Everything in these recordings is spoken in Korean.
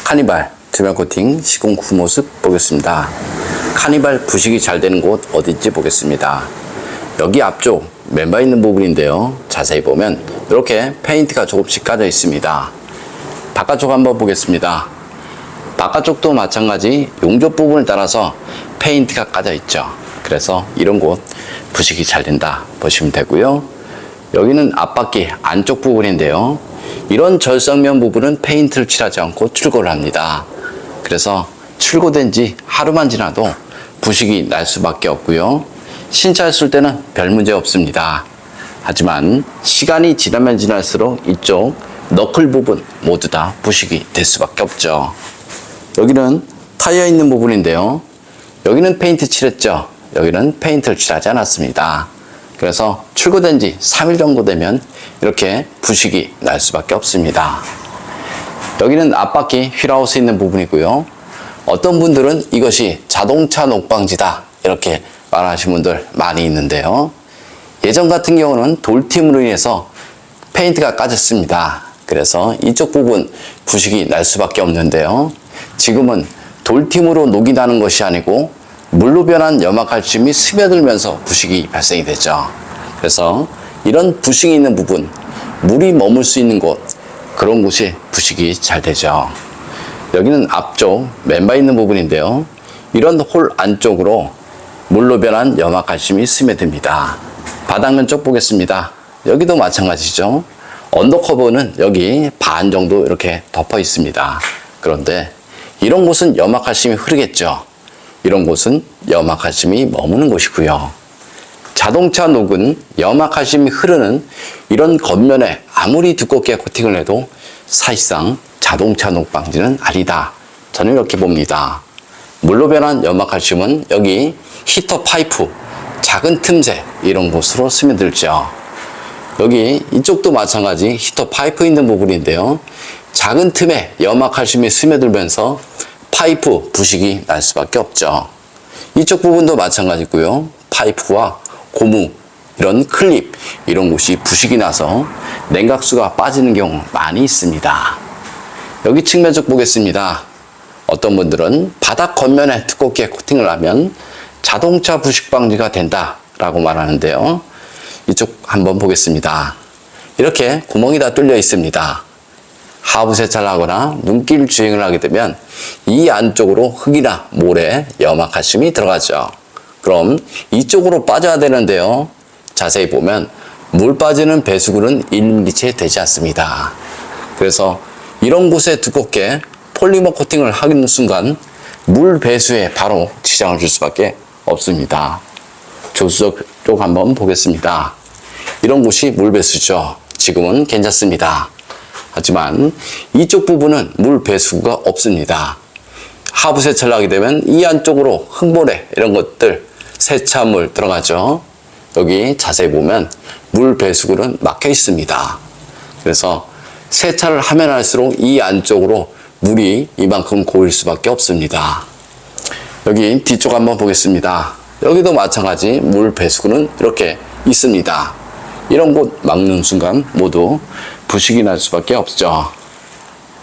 카니발 투명 코팅 시공 후 모습 보겠습니다. 카니발 부식이 잘 되는 곳 어딘지 보겠습니다. 여기 앞쪽 멤버 있는 부분인데요. 자세히 보면 이렇게 페인트가 조금씩 까져 있습니다. 바깥쪽 한번 보겠습니다. 바깥쪽도 마찬가지 용접 부분을 따라서 페인트가 까져 있죠. 그래서 이런 곳 부식이 잘 된다 보시면 되고요. 여기는 앞바퀴 안쪽 부분인데요. 이런 절삭면 부분은 페인트를 칠하지 않고 출고를 합니다. 그래서 출고된 지 하루만 지나도 부식이 날 수밖에 없고요. 신차였을 때는 별 문제 없습니다. 하지만 시간이 지나면 지날수록 이쪽 너클 부분 모두 다 부식이 될 수밖에 없죠. 여기는 타이어 있는 부분인데요. 여기는 페인트 칠했죠. 여기는 페인트를 칠하지 않았습니다. 그래서 출고된 지 3일 정도 되면 이렇게 부식이 날 수밖에 없습니다. 여기는 앞바퀴 휠하우스 있는 부분이고요. 어떤 분들은 이것이 자동차 녹방지다 이렇게 말하시는 분들 많이 있는데요. 예전 같은 경우는 돌팀으로 인해서 페인트가 까졌습니다. 그래서 이쪽 부분 부식이 날 수밖에 없는데요. 지금은 돌팀으로 녹이 나는 것이 아니고 물로 변한 염화칼슘이 스며들면서 부식이 발생이 되죠. 그래서 이런 부식이 있는 부분, 물이 머물 수 있는 곳, 그런 곳이 부식이 잘 되죠. 여기는 앞쪽 멤버 있는 부분인데요. 이런 홀 안쪽으로 물로 변한 염화칼슘이 스며듭니다. 바닥면 쪽 보겠습니다. 여기도 마찬가지죠. 언더커버는 여기 반 정도 이렇게 덮어 있습니다. 그런데 이런 곳은 염화칼슘이 흐르겠죠. 이런 곳은 염화칼슘이 머무는 곳이고요. 자동차 녹은 염화칼슘이 흐르는 이런 겉면에 아무리 두껍게 코팅을 해도 사실상 자동차 녹 방지는 아니다. 저는 이렇게 봅니다. 물로 변한 염화칼슘은 여기 히터 파이프, 작은 틈새 이런 곳으로 스며들죠. 여기 이쪽도 마찬가지 히터 파이프 있는 부분인데요. 작은 틈에 염화칼슘이 스며들면서 파이프 부식이 날 수밖에 없죠. 이쪽 부분도 마찬가지고요. 파이프와 고무, 이런 클립, 이런 곳이 부식이 나서 냉각수가 빠지는 경우 많이 있습니다. 여기 측면 쪽 보겠습니다. 어떤 분들은 바닥 겉면에 두껍게 코팅을 하면 자동차 부식 방지가 된다라고 말하는데요. 이쪽 한번 보겠습니다. 이렇게 구멍이 다 뚫려 있습니다. 하부 세차를 하거나 눈길 주행을 하게 되면 이 안쪽으로 흙이나 모래, 염화칼슘이 들어가죠. 그럼 이쪽으로 빠져야 되는데요. 자세히 보면 물 빠지는 배수구는 1mm채 되지 않습니다. 그래서 이런 곳에 두껍게 폴리머 코팅을 하는 순간 물 배수에 바로 지장을 줄 수밖에 없습니다. 조수석 쪽 한번 보겠습니다. 이런 곳이 물 배수죠. 지금은 괜찮습니다. 하지만 이쪽 부분은 물 배수구가 없습니다. 하부 세차를 하게 되면 이 안쪽으로 흙모래 이런 것들 세차물 들어가죠. 여기 자세히 보면 물 배수구는 막혀 있습니다. 그래서 세차를 하면 할수록 이 안쪽으로 물이 이만큼 고일 수밖에 없습니다. 여기 뒤쪽 한번 보겠습니다. 여기도 마찬가지 물 배수구는 이렇게 있습니다. 이런 곳 막는 순간 모두 부식이 날 수밖에 없죠.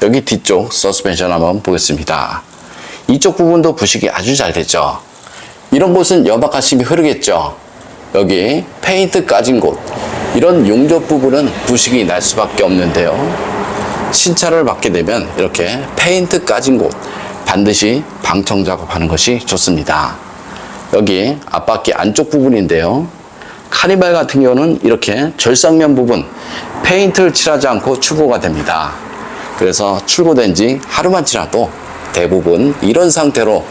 여기 뒤쪽 서스펜션 한번 보겠습니다. 이쪽 부분도 부식이 아주 잘 되죠. 이런 곳은 염화칼슘이 흐르겠죠. 여기 페인트 까진 곳, 이런 용접 부분은 부식이 날 수밖에 없는데요. 신차를 받게 되면 이렇게 페인트 까진 곳 반드시 방청 작업하는 것이 좋습니다. 여기 앞바퀴 안쪽 부분인데요. 카니발 같은 경우는 이렇게 절삭면 부분 페인트를 칠하지 않고 출고가 됩니다. 그래서 출고된 지 하루만 지나도 대부분 이런 상태로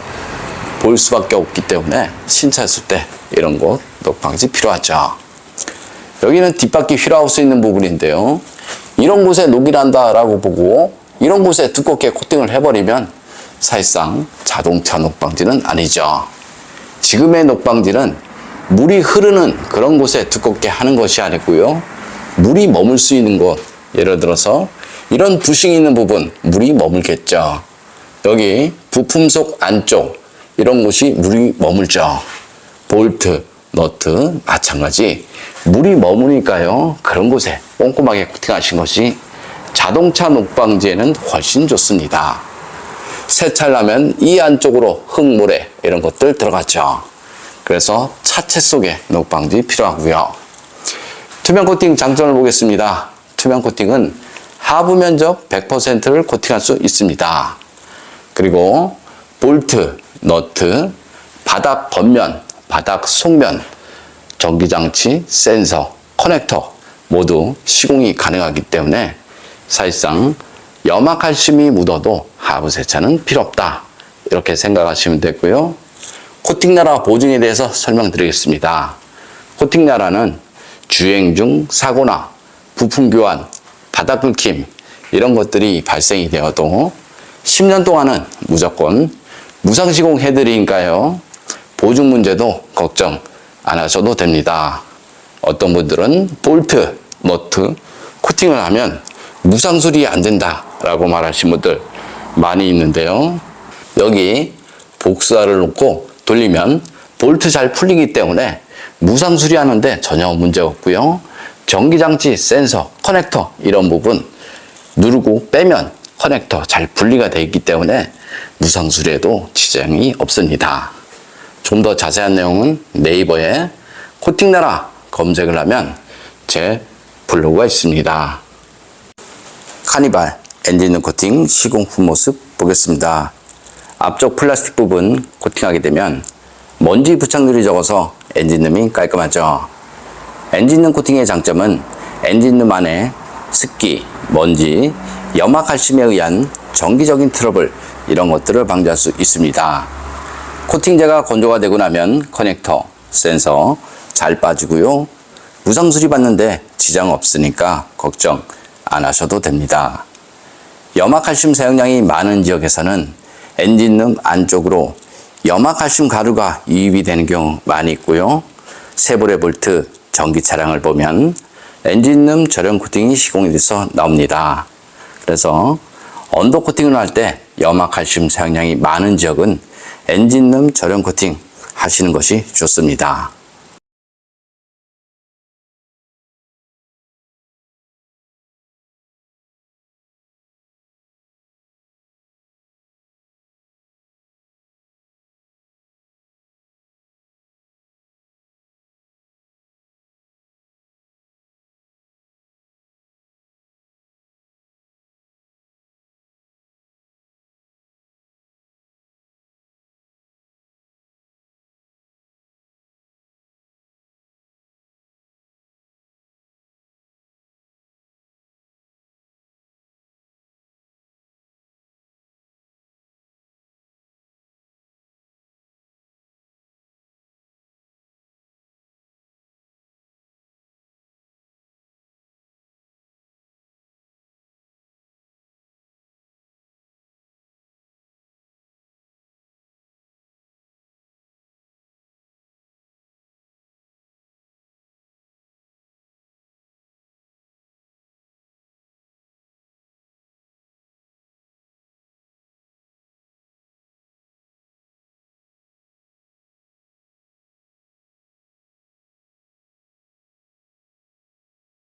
보일 수밖에 없기 때문에 신차였을 때 이런 곳 녹방지 필요하죠. 여기는 뒷바퀴 휠하우스 있는 부분인데요. 이런 곳에 녹이 난다라고 보고 이런 곳에 두껍게 코팅을 해버리면 사실상 자동차 녹방지는 아니죠. 지금의 녹방지는 물이 흐르는 그런 곳에 두껍게 하는 것이 아니고요. 물이 머물 수 있는 곳, 예를 들어서 이런 부식이 있는 부분, 물이 머물겠죠. 여기 부품 속 안쪽, 이런 곳이 물이 머물죠. 볼트, 너트, 마찬가지. 물이 머무니까요. 그런 곳에 꼼꼼하게 코팅하신 것이 자동차 녹방지에는 훨씬 좋습니다. 세차를 하면 이 안쪽으로 흙모래 이런 것들 들어갔죠. 그래서 차체 속에 녹방지 필요하고요. 투명 코팅 장점을 보겠습니다. 투명 코팅은 하부 면적 100%를 코팅할 수 있습니다. 그리고 볼트, 너트, 바닥 겉면, 바닥 속면, 전기장치, 센서, 커넥터 모두 시공이 가능하기 때문에 사실상 염화칼슘이 묻어도 하부 세차는 필요 없다. 이렇게 생각하시면 되고요. 코팅나라 보증에 대해서 설명드리겠습니다. 코팅나라는 주행 중 사고나 부품 교환, 바닥 긁힘 이런 것들이 발생이 되어도 10년 동안은 무조건 무상 시공 해드리니까요. 보증 문제도 걱정 안 하셔도 됩니다. 어떤 분들은 볼트, 너트, 코팅을 하면 무상 수리 안 된다 라고 말하신 분들 많이 있는데요. 여기 복사를 놓고 돌리면 볼트 잘 풀리기 때문에 무상 수리하는데 전혀 문제 없고요. 전기장치, 센서, 커넥터 이런 부분 누르고 빼면 커넥터 잘 분리가 되어 있기 때문에 무상 수리에도 지장이 없습니다. 좀 더 자세한 내용은 네이버에 코팅나라 검색을 하면 제 블로그가 있습니다. 카니발 엔진룸 코팅 시공 후 모습 보겠습니다. 앞쪽 플라스틱 부분 코팅하게 되면 먼지 부착률이 적어서 엔진룸이 깔끔하죠. 엔진룸 코팅의 장점은 엔진룸 안에 습기, 먼지, 염화칼슘에 의한 정기적인 트러블 이런 것들을 방지할 수 있습니다. 코팅제가 건조가 되고 나면 커넥터, 센서 잘 빠지고요. 무상 수리 받는데 지장 없으니까 걱정 안 하셔도 됩니다. 염화칼슘 사용량이 많은 지역에서는 엔진룸 안쪽으로 염화칼슘 가루가 유입이 되는 경우 많이 있고요. 세볼의 볼트, 전기 차량을 보면 엔진룸 절연 코팅이 시공이 돼서 나옵니다. 그래서 언더 코팅을 할 때 염화칼슘 사용량이 많은 지역은 엔진룸 절연 코팅 하시는 것이 좋습니다.